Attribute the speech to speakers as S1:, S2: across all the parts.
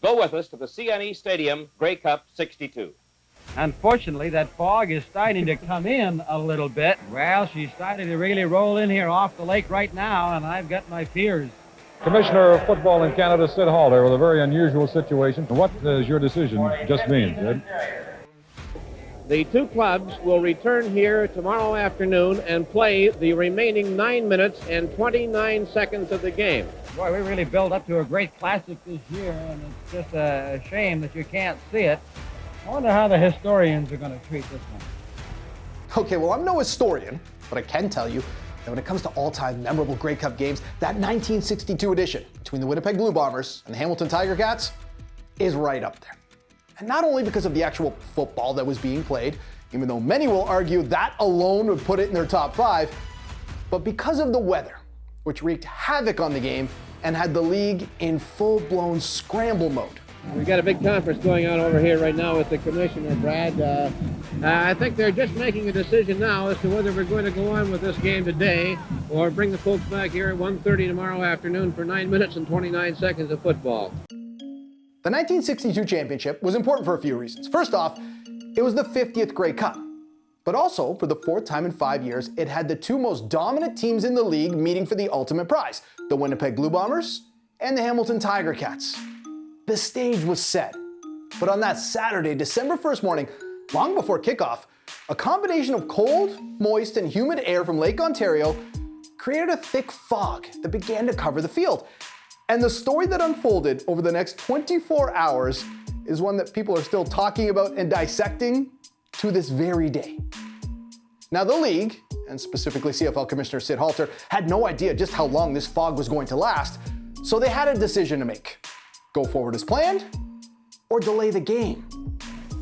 S1: Go with us to the CNE Stadium, Grey Cup 62.
S2: Unfortunately, that fog is starting to come in a little bit. Well, she's starting to really roll in here off the lake right now, and I've got my fears.
S3: Commissioner of Football in Canada, Sid Halter, with a very unusual situation. What does your decision just mean, Sid?
S4: The two clubs will return here tomorrow afternoon and play the remaining 9 minutes and 29 seconds of the game.
S2: Boy, we really built up to a great classic this year, and it's just a shame that you can't see it. I wonder how the historians are going to treat this one.
S5: Okay, well, I'm no historian, but I can tell you that when it comes to all-time memorable Grey Cup games, that 1962 edition between the Winnipeg Blue Bombers and the Hamilton Tiger Cats is right up there. And not only because of the actual football that was being played, even though many will argue that alone would put it in their top 5, but because of the weather, which wreaked havoc on the game and had the league in full-blown scramble mode.
S4: We've got a big conference going on over here right now with the commissioner, Brad. I think they're just making a decision now as to whether we're going to go on with this game today or bring the folks back here at 1:30 tomorrow afternoon for 9 minutes and 29 seconds of football.
S5: The 1962 championship was important for a few reasons. First off, it was the 50th Grey Cup. But also, for the 4th time in 5 years, it had the two most dominant teams in the league meeting for the ultimate prize, the Winnipeg Blue Bombers and the Hamilton Tiger Cats. The stage was set. But on that Saturday, December 1st morning, long before kickoff, a combination of cold, moist, and humid air from Lake Ontario created a thick fog that began to cover the field. And the story that unfolded over the next 24 hours is one that people are still talking about and dissecting to this very day. Now, the league, and specifically CFL Commissioner Sid Halter, had no idea just how long this fog was going to last, so they had a decision to make. Go forward as planned, or delay the game.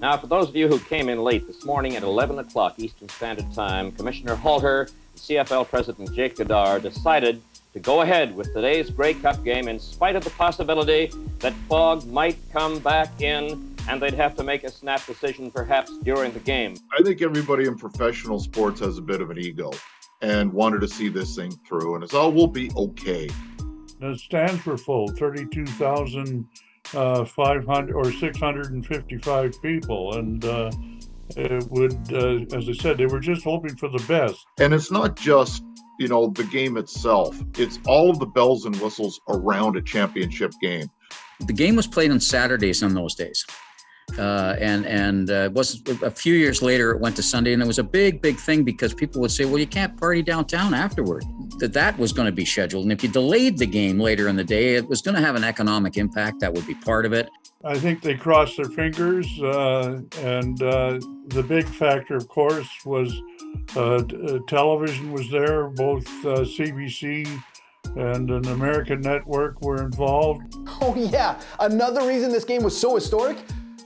S1: Now, for those of you who came in late this morning at 11 o'clock Eastern Standard Time, Commissioner Halter and CFL President Jake Godard decided to go ahead with today's Grey Cup game in spite of the possibility that fog might come back in and they'd have to make a snap decision perhaps during the game.
S6: I think everybody in professional sports has a bit of an ego and wanted to see this thing through, and it's all will be okay.
S7: The stands were full, 32,500 or 655 people, and it would, as I said, they were just hoping for the best.
S6: And it's not just, the game itself. It's all of the bells and whistles around a championship game.
S8: The game was played on Saturdays in those days. And it was a few years later, it went to Sunday, and it was a big thing because people would say, well, you can't party downtown afterward. That was going to be scheduled. And if you delayed the game later in the day, it was going to have an economic impact. That would be part of it.
S7: I think they crossed their fingers. And the big factor, of course, was television was there. Both CBC and an American network were involved.
S5: Oh yeah, another reason this game was so historic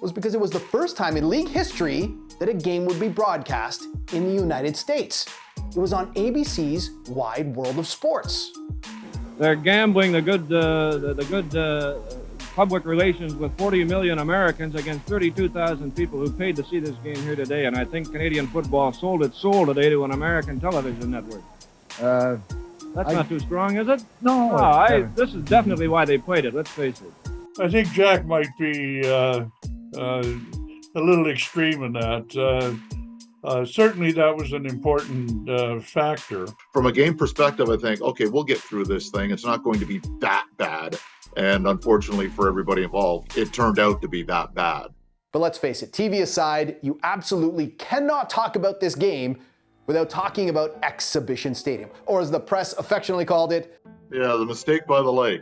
S5: was because it was the first time in league history that a game would be broadcast in the United States. It was on ABC's Wide World of Sports.
S2: They're gambling the good public relations with 40 million Americans against 32,000 people who paid to see this game here today, and I think Canadian football sold its soul today to an American television network. That's not too strong, is it?
S7: No.
S2: This is definitely why they played it, let's face it.
S7: I think Jack might be a little extreme in that. Certainly that was an important factor.
S6: From a game perspective, I think, okay, we'll get through this thing. It's not going to be that bad. And unfortunately for everybody involved, it turned out to be that bad.
S5: But let's face it, TV aside, you absolutely cannot talk about this game without talking about Exhibition Stadium, or as the press affectionately called it,
S6: yeah, the mistake by the lake.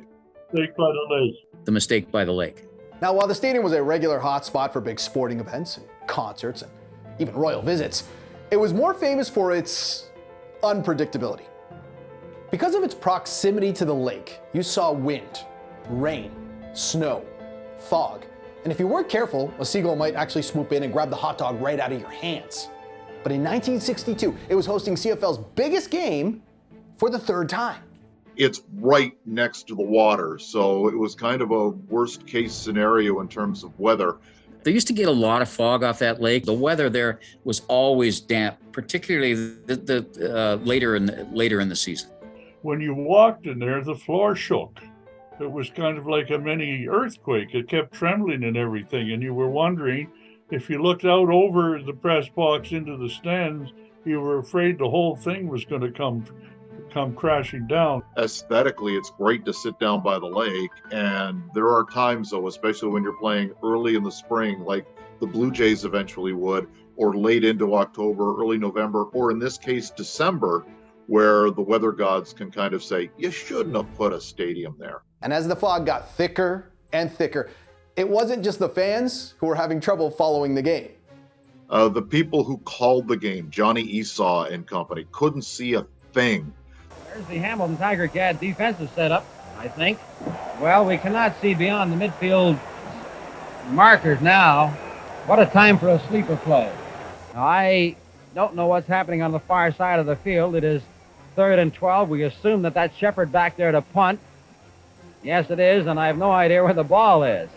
S7: Mistake by the lake.
S8: The mistake by the lake.
S5: Now, while the stadium was a regular hotspot for big sporting events and concerts and even royal visits, it was more famous for its unpredictability. Because of its proximity to the lake, you saw wind, rain, snow, fog, and if you weren't careful, a seagull might actually swoop in and grab the hot dog right out of your hands. But in 1962, it was hosting CFL's biggest game for the 3rd time.
S6: It's right next to the water, so it was kind of a worst case scenario in terms of weather.
S8: They used to get a lot of fog off that lake. The weather there was always damp, particularly later in the season.
S7: When you walked in there, the floor shook. it was kind of like a mini earthquake. It kept trembling and everything, and you were wondering, if you looked out over the press box into the stands, you were afraid the whole thing was going to come crashing down.
S6: Aesthetically, it's great to sit down by the lake, and there are times, though, especially when you're playing early in the spring, like the Blue Jays eventually would, or late into October, early November, or in this case, December, where the weather gods can kind of say, you shouldn't have put a stadium there.
S5: And as the fog got thicker and thicker, it wasn't just the fans who were having trouble following the game.
S6: The people who called the game, Johnny Esau and company, couldn't see a thing.
S4: There's the Hamilton Tiger Cat defensive setup, I think. Well, we cannot see beyond the midfield markers now. What a time for a sleeper play. Now, I don't know what's happening on the far side of the field. It is 3rd and 12. We assume that that's Shepard back there to punt. Yes, it is, and I have no idea where the ball is.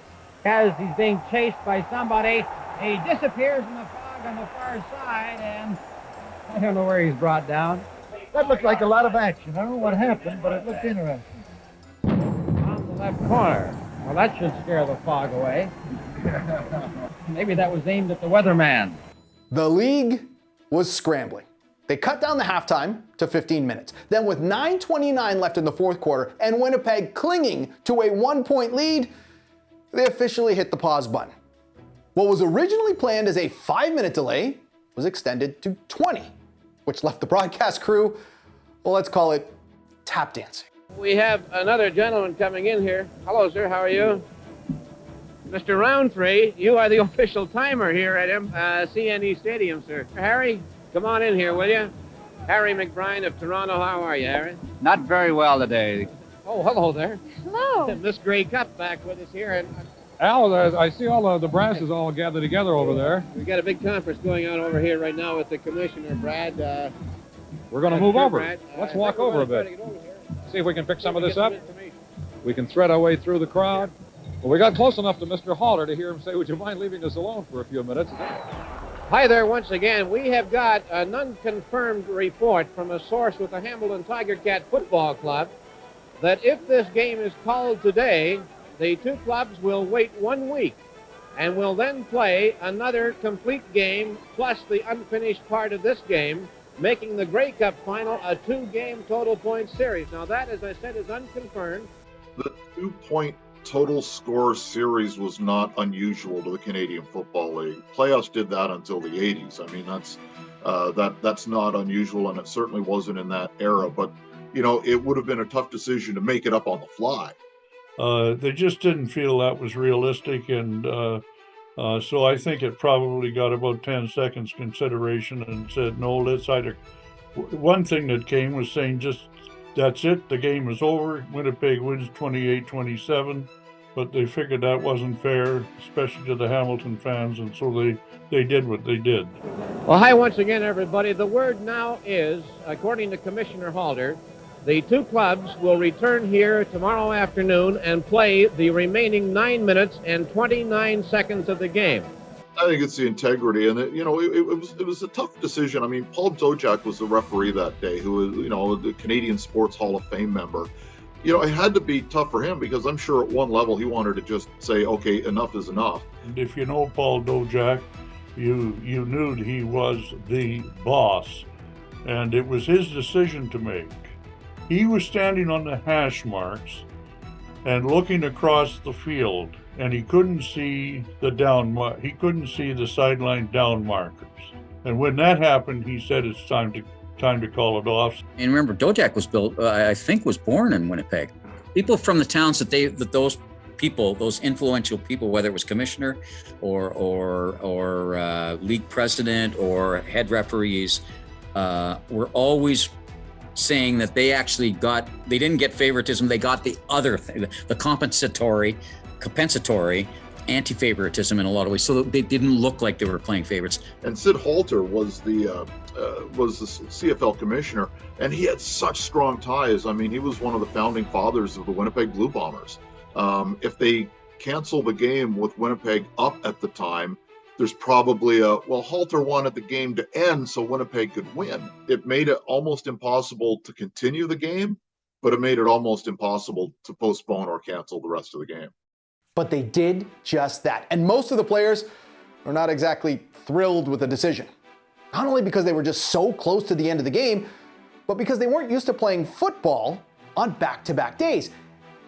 S4: As he's being chased by somebody, he disappears in the fog on the far side, and I don't know where he's brought down.
S9: That looked like a lot of action. I don't know what happened, but it looked interesting.
S4: On the left corner. Well, that should scare the fog away. Maybe that was aimed at the weatherman.
S5: The league was scrambling. They cut down the halftime to 15 minutes. Then with 9:29 left in the fourth quarter and Winnipeg clinging to a 1-point lead, they officially hit the pause button. What was originally planned as a 5-minute delay was extended to 20, which left the broadcast crew, well, let's call it tap dancing.
S4: We have another gentleman coming in here. Hello, sir. How are you? Mr. Roundtree, you are the official timer here at CNE Stadium, sir. Harry, come on in here, will you? Harry McBride of Toronto. How are you, Harry?
S10: Not very well today.
S4: Oh, hello there.
S11: Hello.
S4: Miss Grey Cup back with us here. And
S3: Al, I see all the brasses all gathered together over there.
S4: we've got a big conference going on over here right now with the commissioner, Brad.
S3: We're going to move over.
S4: Brad.
S3: Let's
S4: I
S3: walk
S4: think we're
S3: over a
S4: gonna
S3: bit.
S4: try to get over here.
S3: See if we can pick some of
S4: Get
S3: this up.
S4: information.
S3: We can thread our way through the crowd. Well, we got close enough to Mr. Halter to hear him say, would you mind leaving us alone for a few minutes?
S4: Hi there once again. We have got an unconfirmed report from a source with the Hamilton Tiger Cat Football Club that if this game is called today, the two clubs will wait 1 week and will then play another complete game plus the unfinished part of this game, making the Grey Cup final a 2-game total point series. Now that, as I said, is unconfirmed.
S6: The 2-point total score series was not unusual to the Canadian Football League. Playoffs did that until the 80s. I mean, that's not unusual, and it certainly wasn't in that era. But, you know, it would have been a tough decision to make it up on the fly.
S7: They just didn't feel that was realistic, and so I think it probably got about 10 seconds consideration and said, no, let's either. One thing that came was saying just, that's it, the game is over. Winnipeg wins 28-27, but they figured that wasn't fair, especially to the Hamilton fans, and so they did what they did.
S4: Well, hi once again, everybody. The word now is, according to Commissioner Halter, the two clubs will return here tomorrow afternoon and play the remaining 9 minutes and 29 seconds of the game.
S6: I think it's the integrity, and it was a tough decision. I mean, Paul Dojak was the referee that day, who was, you know, the Canadian Sports Hall of Fame member. You know, it had to be tough for him because I'm sure at one level he wanted to just say, okay, enough is enough.
S7: And if you know Paul Dojak, you knew he was the boss, and it was his decision to make. He was standing on the hash marks and looking across the field, and he couldn't see he couldn't see the sideline down markers. And when that happened, he said it's time to call it off.
S8: And remember, Dojak was was born in Winnipeg. People from the towns those influential people, whether it was commissioner or league president or head referees, were always saying that they didn't get favoritism, they got the other thing, the compensatory anti-favoritism in a lot of ways, so that they didn't look like they were playing favorites.
S6: And Sid Halter was the CFL commissioner, and he had such strong ties. I mean, he was one of the founding fathers of the Winnipeg Blue Bombers. If they cancel the game with Winnipeg up at the time, there's probably Halter wanted the game to end so Winnipeg could win. It made it almost impossible to continue the game, but it made it almost impossible to postpone or cancel the rest of the game.
S5: But they did just that. And most of the players are not exactly thrilled with the decision. Not only because they were just so close to the end of the game, but because they weren't used to playing football on back-to-back days.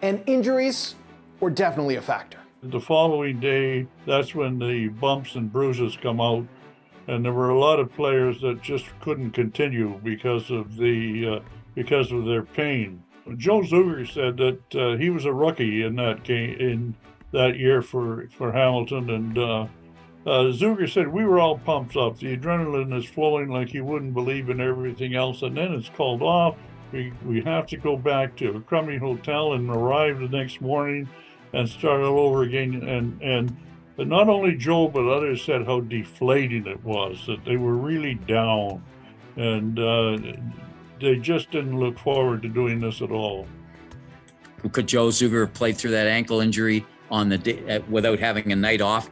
S5: And injuries were definitely a factor.
S7: The following day, that's when the bumps and bruises come out. And there were a lot of players that just couldn't continue because of their pain. Joe Zuger said that he was a rookie in that game in that year for Hamilton, and Zuger said we were all pumped up. The adrenaline is flowing like you wouldn't believe in everything else, and then it's called off. We have to go back to a crummy hotel and arrive the next morning and start all over again. And not only Joe, but others said how deflating it was, that they were really down, and they just didn't look forward to doing this at all.
S8: Could Joe Zuger have played through that ankle injury on the day without having a night off?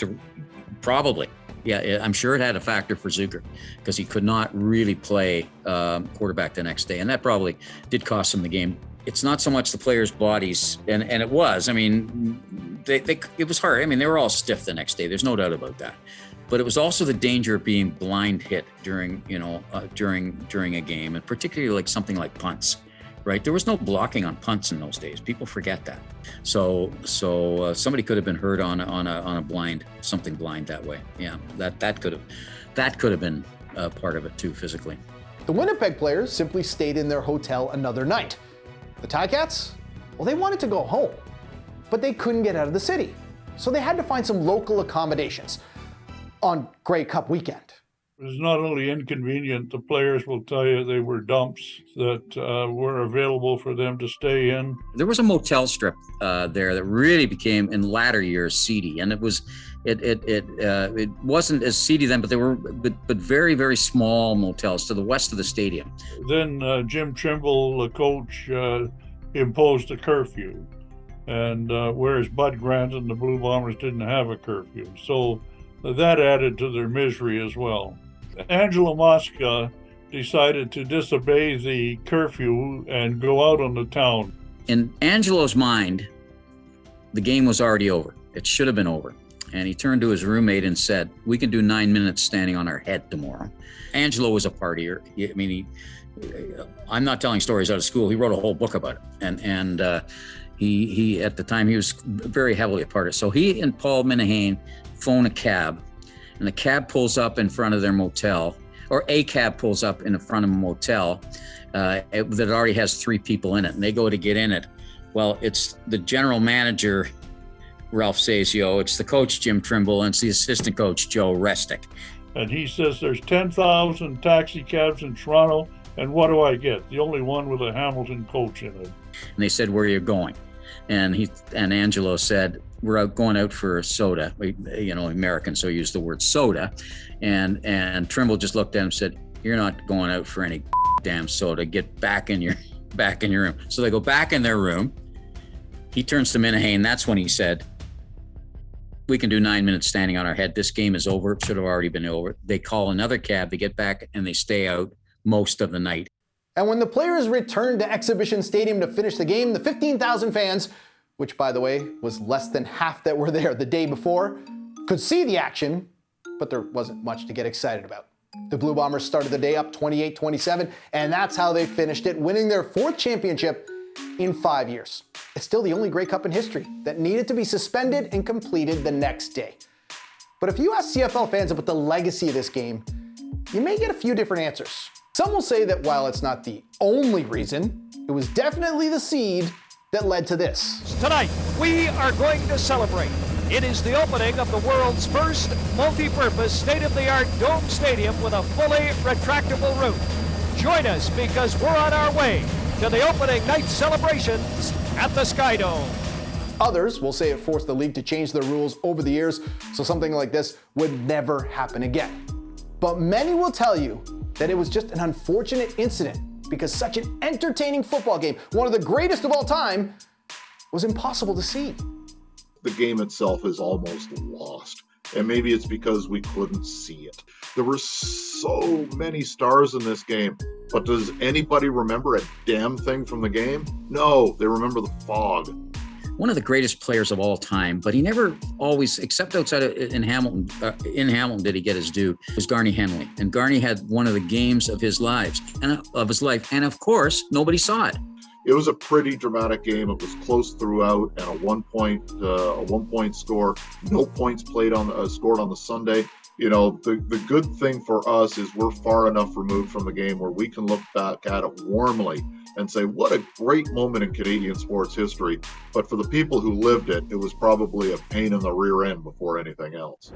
S8: Probably. Yeah, I'm sure it had a factor for Zuger because he could not really play quarterback the next day, and that probably did cost him the game. It's not so much the players' bodies, and it was. I mean, it was hard. I mean, they were all stiff the next day. There's no doubt about that. But it was also the danger of being blind hit during a game, and particularly like something like punts, right? There was no blocking on punts in those days. People forget that. So somebody could have been hurt on a blind, something blind that way. Yeah, that could have been part of it too, physically.
S5: The Winnipeg players simply stayed in their hotel another night. The Ticats, well, they wanted to go home, but they couldn't get out of the city. So they had to find some local accommodations on Grey Cup weekend.
S7: It was not only inconvenient, the players will tell you they were dumps that were available for them to stay in.
S8: There was a motel strip there that really became, in latter years, seedy, and it wasn't as seedy then, but they were but very, very small motels to the west of the stadium.
S7: Then Jim Trimble, the coach, imposed a curfew, and whereas Bud Grant and the Blue Bombers didn't have a curfew, so that added to their misery as well. Angelo Mosca decided to disobey the curfew and go out on the town.
S8: In Angelo's mind, the game was already over. It should have been over. And he turned to his roommate and said, "We can do 9 minutes standing on our head tomorrow." Angelo was a partier. I mean, I'm not telling stories out of school. He wrote a whole book about it. And he at the time, he was very heavily a partier. So he and Paul Minahane phone a cab, and the cab pulls up in front of their motel, or a cab pulls up in front of a motel that already has 3 people in it, and they go to get in it. Well, it's the general manager, Ralph Sazio, it's the coach, Jim Trimble, and it's the assistant coach, Joe Restick.
S7: And he says there's 10,000 taxi cabs in Toronto, and what do I get? The only one with a Hamilton coach in it.
S8: And they said, "Where are you going?" And Angelo said, "We're going out for a soda." American, so he used the word soda. And Trimble just looked at him and said, "You're not going out for any damn soda. Get back in your room." So they go back in their room. He turns to Minahane. That's when he said, "We can do 9 minutes standing on our head. This game is over. It should have already been over." They call another cab. They get back and they stay out most of the night.
S5: And when the players returned to Exhibition Stadium to finish the game, the 15,000 fans, which by the way was less than half that were there the day before, could see the action, but there wasn't much to get excited about. The Blue Bombers started the day up 28-27, and that's how they finished it, winning their 4th championship in 5 years. It's still the only Grey Cup in history that needed to be suspended and completed the next day. But if you ask CFL fans about the legacy of this game, you may get a few different answers. Some will say that while it's not the only reason, it was definitely the seed that led to this.
S11: Tonight, we are going to celebrate. It is the opening of the world's first multi-purpose, state-of-the-art dome stadium with a fully retractable roof. Join us because we're on our way to the opening night celebrations at the Sky Dome.
S5: Others will say it forced the league to change their rules over the years so something like this would never happen again. But many will tell you that it was just an unfortunate incident because such an entertaining football game, one of the greatest of all time, was impossible to see.
S6: The game itself is almost lost. And maybe it's because we couldn't see it. There were so many stars in this game, but does anybody remember a damn thing from the game? No, they remember the fog.
S8: One of the greatest players of all time, but he never always, except outside of in Hamilton did he get his due, was Garney Henley. And Garney had one of the games of his life. And of course, nobody saw it.
S6: It was a pretty dramatic game. It was close throughout, and a one point score. No points scored on the Sunday. You know, the good thing for us is we're far enough removed from the game where we can look back at it warmly and say, what a great moment in Canadian sports history. But for the people who lived it, it was probably a pain in the rear end before anything else.